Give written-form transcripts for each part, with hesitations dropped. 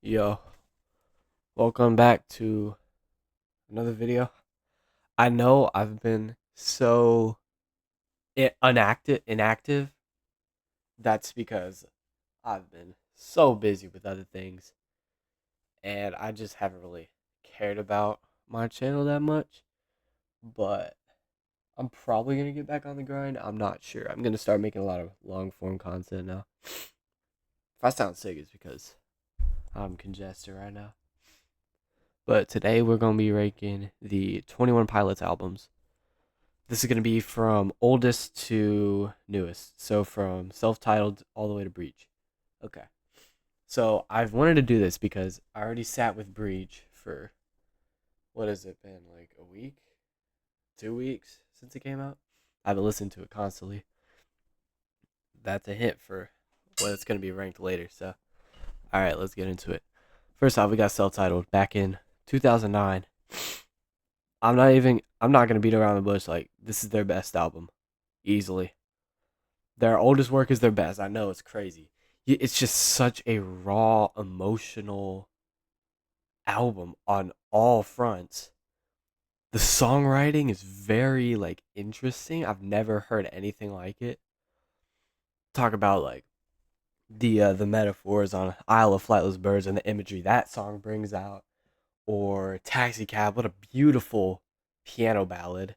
Yo, welcome back to another video. I know I've been so inactive. That's because I've been so busy with other things, and I just haven't really cared about my channel that much. But I'm probably gonna get back on the grind. I'm not sure. I'm gonna start making a lot of long form content now. If I sound sick, it's because I'm congested right now. But today we're gonna be ranking the 21 Pilots albums. This is going to be from oldest to newest. So from self-titled all the way to Breach. Okay. So I've wanted to do this because I already sat with Breach for what has it been, like a week? 2 weeks since it came out? I've been listening to it constantly. That's a hint for what it's going to be ranked later. So, all right, let's get into it. First off, we got self-titled back in 2009. I'm not going to beat around the bush. Like, this is their best album. Easily. Their oldest work is their best. I know it's crazy. It's just such a raw, emotional album on all fronts. The songwriting is very like interesting. I've never heard anything like it. Talk about like the metaphors on Isle of Flightless Birds and the imagery that song brings out, or Taxi Cab. What a beautiful piano ballad.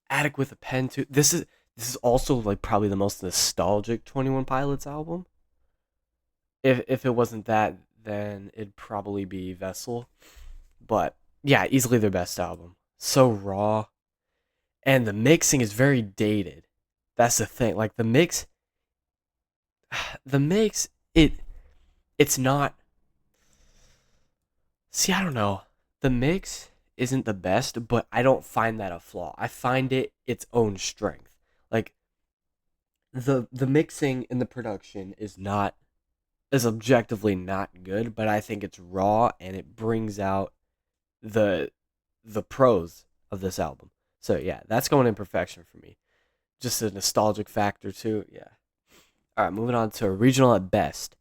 Attic with a Pen too. This is also like probably the most nostalgic 21 Pilots album. If it wasn't that, then it'd probably be Vessel. But yeah, easily their best album. So raw, and the mixing is very dated. That's the thing. Like the mix, it's not. See, I don't know. The mix isn't the best, but I don't find that a flaw. I find it its own strength. Like the mixing and the production is objectively not good, but I think it's raw and it brings out the the pros of this album. So yeah, that's going in perfection for me. Just a nostalgic factor too. Yeah. All right, moving on to Regional at Best.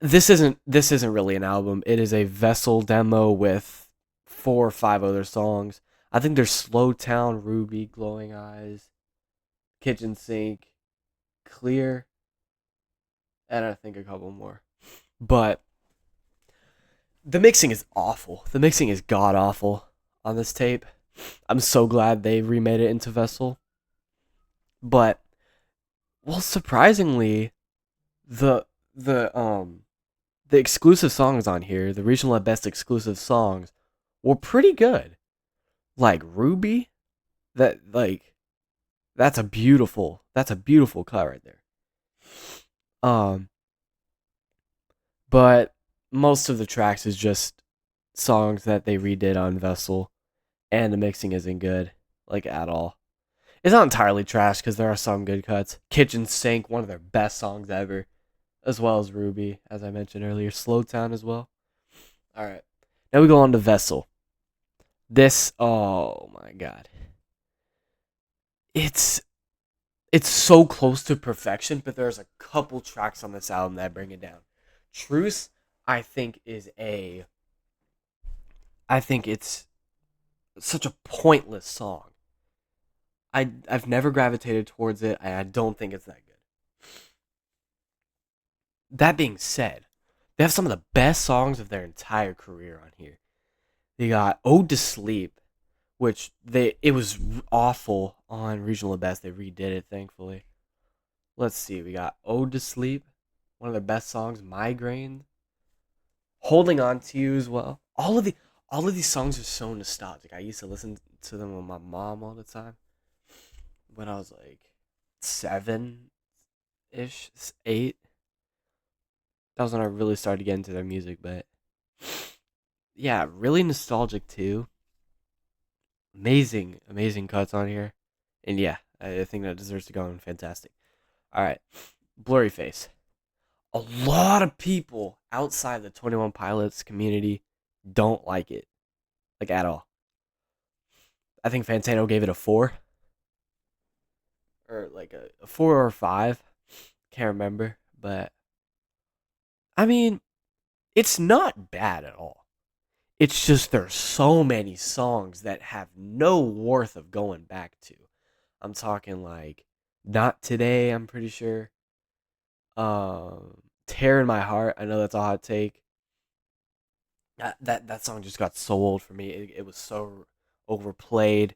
This isn't really an album. It is a Vessel demo with 4 or 5 other songs. I think there's Slow Town, Ruby, Glowing Eyes, Kitchen Sink, Clear, and I think a couple more. But the mixing is awful. The mixing is god awful on this tape. I'm so glad they remade it into Vessel. But well, surprisingly, the the um the exclusive songs on here, the regional at best exclusive songs, were pretty good. Like Ruby, that like that's a beautiful cut right there. Um, but most of the tracks is just songs that they redid on Vessel, and the mixing isn't good, like at all. It's not entirely trash because there are some good cuts. Kitchen Sink, one of their best songs ever, as well as Ruby, as I mentioned earlier. Slow Town as well. All right. Now we go on to Vessel. This, oh my god. It's it's so close to perfection, but there's a couple tracks on this album that bring it down. Truce, I think is a I think it's such a pointless song. I've never gravitated towards it, and I don't think it's that good. That being said, they have some of the best songs of their entire career on here. They got Ode to Sleep, which it was awful on Regional at Best. They redid it, thankfully. Let's see. We got Ode to Sleep, one of their best songs. Migraine, Holding On to You as well. All of these songs are so nostalgic. I used to listen to them with my mom all the time when I was like 7 ish, 8. That was when I really started to get into their music, but yeah, really nostalgic too. Amazing, amazing cuts on here. And yeah, I think that deserves to go in fantastic. All right. Blurry Face. A lot of people outside the 21 Pilots community don't like it. Like at all. I think Fantano gave it a 4. Or like a 4 or 5. Can't remember. But I mean, It's not bad at all. It's just there's so many songs that have no worth of going back to. I'm talking like Not Today, I'm pretty sure. Tear in My Heart, I know that's a hot take. That song just got so old for me. It was so overplayed.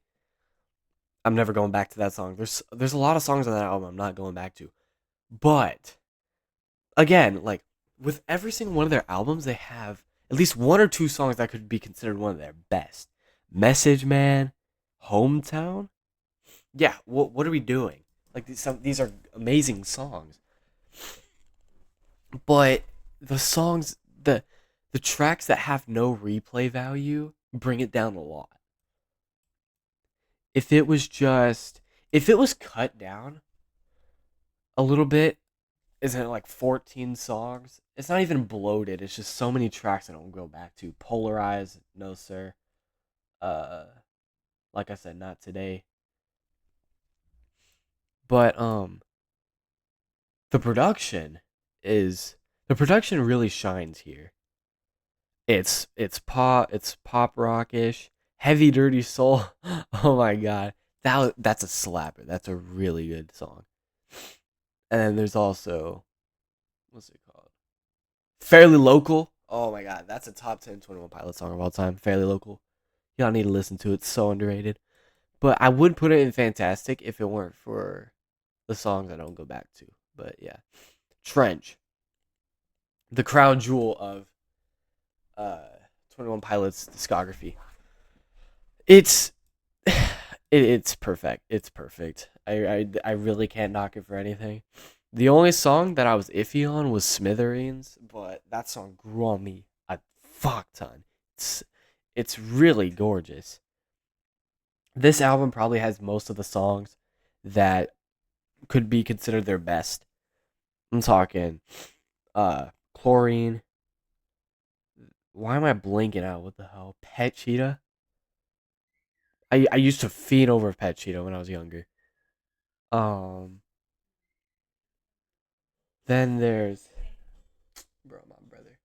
I'm never going back to that song. There's a lot of songs on that album I'm not going back to. But again, like with every single one of their albums, they have at least one or two songs that could be considered one of their best. Message Man, Hometown. Yeah, what are we doing? Like these are amazing songs, but the songs the tracks that have no replay value bring it down a lot. If it was just if it was cut down a little bit, isn't it like 14 songs? It's not even bloated. It's just so many tracks I don't go back to. Polarize, no sir. Uh, like I said, Not Today. But the production is the production really shines here. It's pop rockish, heavy dirty soul. Oh my god, that's a slapper. That's a really good song. And then there's also what's it called? Fairly Local. Oh my god, that's a top 10 21 Pilot song of all time. Fairly Local. Y'all need to listen to it. It's so underrated. But I would put it in Fantastic if it weren't for the songs I don't go back to. But yeah. Trench. The crown jewel of uh 21 Pilots discography. It's it's perfect. It's perfect. I really can't knock it for anything. The only song that I was iffy on was Smithereens, but that song grew on me a fuck ton. It's it's really gorgeous. This album probably has most of the songs that could be considered their best. I'm talking Chlorine. Why am I blinking out? What the hell? Pet Cheetah? I used to fiend over Pet Cheetah when I was younger. Um then there's bro, my brother.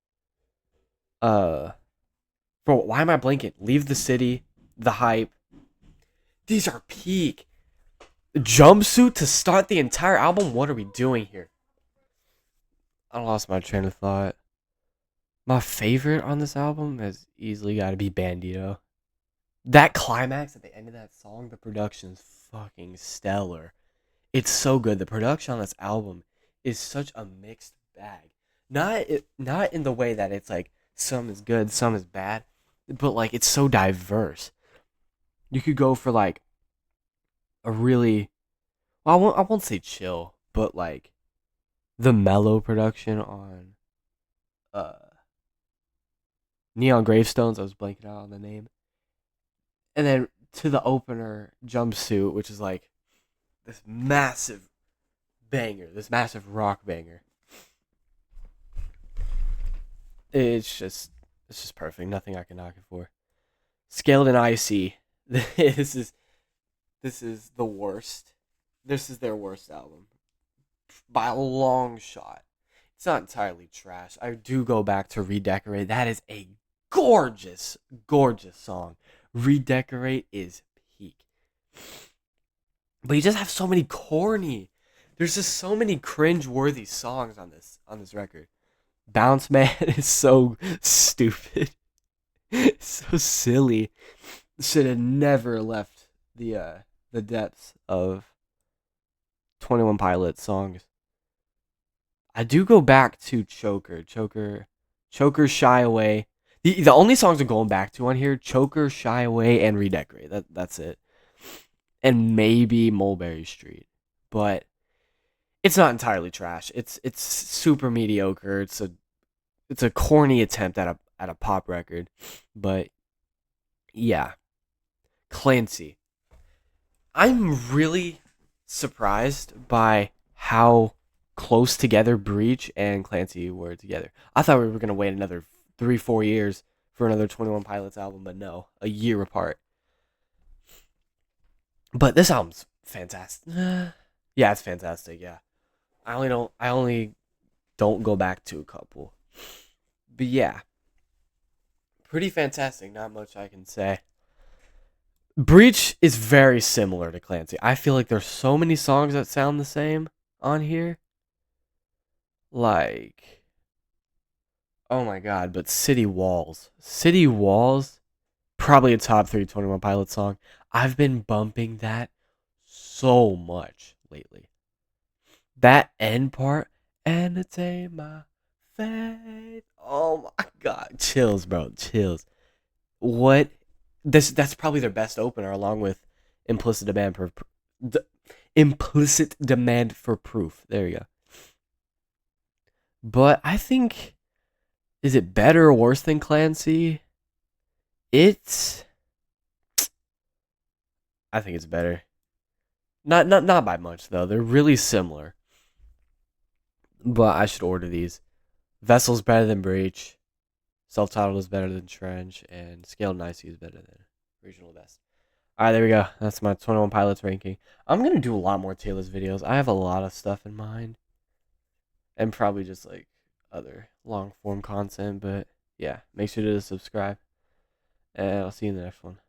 Uh Bro, why am I blinking? Leave the City, The Hype. These are peak. Jumpsuit to start the entire album? What are we doing here? I lost my train of thought. My favorite on this album has easily got to be Bandito. That climax at the end of that song, the production's fucking stellar. It's so good. The production on this album is such a mixed bag. Not in the way that it's like some is good, some is bad, but like it's so diverse. You could go for like a really well, I won't say chill, but like the mellow production on uh Neon Gravestones. I was blanking out on the name, and then to the opener Jumpsuit, which is like this massive banger, this massive rock banger. It's just it's just perfect. Nothing I can knock it for. Scaled and Icy. This is this is the worst. This is their worst album by a long shot. It's not entirely trash. I do go back to Redecorate. That is a gorgeous, gorgeous song. Redecorate is peak. But you just have so many corny. There's just so many cringe-worthy songs on this record. Bounce Man is so stupid. So silly. Should have never left the depths of 21 Pilots songs. I do go back to Choker, Shy Away. The only songs I'm going back to on here, Choker, Shy Away, and Redecorate. That's it. And maybe Mulberry Street. But it's not entirely trash. It's super mediocre. It's a corny attempt at a pop record. But yeah. Clancy. I'm really surprised by how close together Breach and Clancy were together. I thought we were gonna wait another 3 4 years for another 21 Pilots album, but no, a year apart. But this album's fantastic. Yeah, it's fantastic. Yeah, I only don't go back to a couple. But yeah, pretty fantastic. Not much I can say. Breach is very similar to Clancy. I feel like there's so many songs that sound the same on here. Like, oh my god, but City Walls. City Walls, probably a top 3 21 Pilots song. I've been bumping that so much lately. That end part, entertain my faith. Oh my god, chills, bro, chills. What? That's probably their best opener, along with implicit demand for implicit demand for proof. There you go. But I think, is it better or worse than Clancy? It's I think it's better. Not by much though. They're really similar. But I should order these. Vessel's better than Breach. Self-titled is better than Trench, and Scaled Nicey is better than Regional Best. All right, there we go. That's my 21 Pilots ranking. I'm gonna do a lot more Taylor's videos. I have a lot of stuff in mind, and probably just like other long form content. But yeah, make sure to subscribe, and I'll see you in the next one.